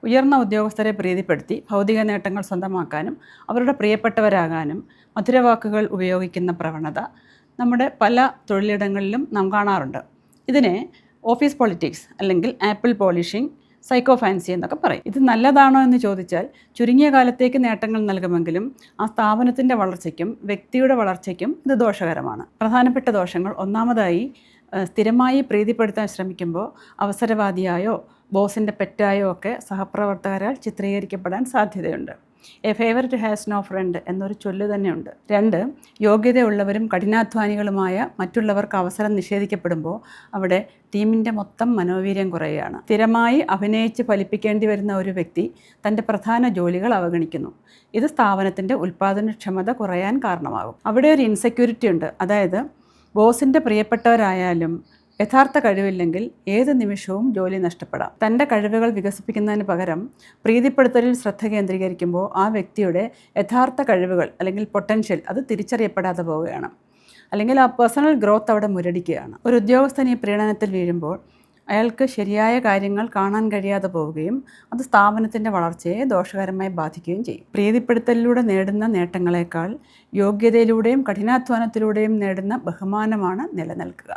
ഉയർന്ന ഉദ്യോഗസ്ഥരെ പ്രീതിപ്പെടുത്തി ഭൗതിക നേട്ടങ്ങൾ സ്വന്തമാക്കാനും അവരുടെ പ്രിയപ്പെട്ടവരാകാനും മധുരവാക്കുകൾ ഉപയോഗിക്കുന്ന പ്രവണത നമ്മുടെ പല തൊഴിലിടങ്ങളിലും നാം കാണാറുണ്ട്. ഇതിനെ ഓഫീസ് പൊളിറ്റിക്സ് അല്ലെങ്കിൽ ആപ്പിൾ പോളിഷിംഗ്, സൈക്കോ ഫാൻസി എന്നൊക്കെ പറയും. ഇത് നല്ലതാണോ എന്ന് ചോദിച്ചാൽ ചുരുങ്ങിയ കാലത്തേക്ക് നേട്ടങ്ങൾ നൽകുമെങ്കിലും ആ സ്ഥാപനത്തിൻ്റെ വളർച്ചയ്ക്കും വ്യക്തിയുടെ വളർച്ചയ്ക്കും ഇത് ദോഷകരമാണ്. പ്രധാനപ്പെട്ട ദോഷങ്ങൾ: ഒന്നാമതായി, സ്ഥിരമായി പ്രീതിപ്പെടുത്താൻ ശ്രമിക്കുമ്പോൾ അവസരവാദിയായോ ബോസിൻ്റെ പെറ്റായോ ഒക്കെ സഹപ്രവർത്തകരാൽ ചിത്രീകരിക്കപ്പെടാൻ സാധ്യതയുണ്ട്. A favourite has no friend എന്നൊരു ചൊല്ല് തന്നെയുണ്ട്. 2, യോഗ്യതയുള്ളവരും കഠിനാധ്വാനികളുമായ മറ്റുള്ളവർക്ക് അവസരം നിഷേധിക്കപ്പെടുമ്പോൾ അവിടെ ടീമിൻ്റെ മൊത്തം മനോവീര്യം കുറയുകയാണ്. സ്ഥിരമായി അഭിനയിച്ച് ഫലിപ്പിക്കേണ്ടി വരുന്ന ഒരു വ്യക്തി തൻ്റെ പ്രധാന ജോലികൾ അവഗണിക്കുന്നു. ഇത് സ്ഥാപനത്തിൻ്റെ ഉൽപ്പാദനക്ഷമത കുറയാൻ കാരണമാകും. അവിടെ ഒരു ഇൻസെക്യൂരിറ്റി ഉണ്ട്. അതായത് ബോസിൻ്റെ പ്രിയപ്പെട്ടവരായാലും യഥാർത്ഥ കഴിവില്ലെങ്കിൽ ഏത് നിമിഷവും ജോലി നഷ്ടപ്പെടാം. തൻ്റെ കഴിവുകൾ വികസിപ്പിക്കുന്നതിന് പകരം പ്രീതിപ്പെടുത്തലിൽ ശ്രദ്ധ കേന്ദ്രീകരിക്കുമ്പോൾ ആ വ്യക്തിയുടെ യഥാർത്ഥ കഴിവുകൾ അല്ലെങ്കിൽ പൊട്ടൻഷ്യൽ അത് തിരിച്ചറിയപ്പെടാതെ പോവുകയാണ്. അല്ലെങ്കിൽ ആ പേഴ്സണൽ ഗ്രോത്ത് അവിടെ മുരടിക്കുകയാണ്. ഒരു ഉദ്യോഗസ്ഥൻ ഈ പ്രീണനത്തിൽ വീഴുമ്പോൾ അയാൾക്ക് ശരിയായ കാര്യങ്ങൾ കാണാൻ കഴിയാതെ പോവുകയും അത് സ്ഥാപനത്തിൻ്റെ വളർച്ചയെ ദോഷകരമായി ബാധിക്കുകയും ചെയ്യും. പ്രീതിപ്പെടുത്തലിലൂടെ നേടുന്ന നേട്ടങ്ങളെക്കാൾ യോഗ്യതയിലൂടെയും കഠിനാധ്വാനത്തിലൂടെയും നേടുന്ന ബഹുമാനമാണ് നിലനിൽക്കുക.